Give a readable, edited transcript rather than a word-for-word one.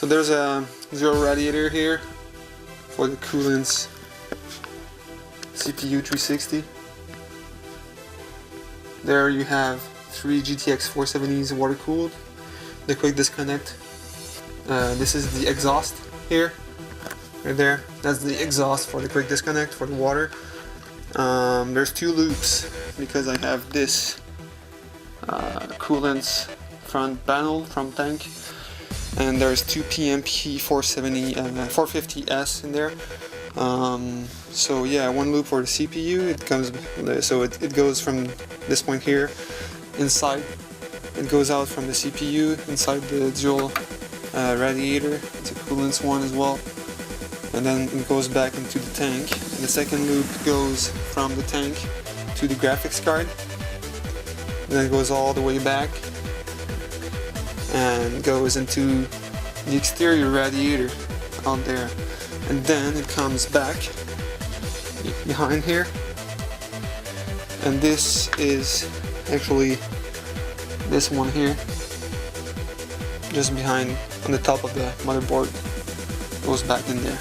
So there's a zero radiator here for the coolant's CPU 360. There you have 3 GTX 470s water cooled. The quick disconnect. This is the exhaust here, right there. That's the exhaust for the quick disconnect for the water. There's 2 loops because I have this coolant's front panel from tank. And there's 2 PMP 450S in there. So yeah, 1 loop for the CPU. It comes, so it goes from this point here inside. It goes out from the CPU inside the dual radiator. It's a coolant's one as well. And then it goes back into the tank. And the second loop goes from the tank to the graphics card. And then it goes all the way back and goes into the exterior radiator out there, and then it comes back behind here, and this is actually this one here, just behind on the top of the motherboard, goes back in there.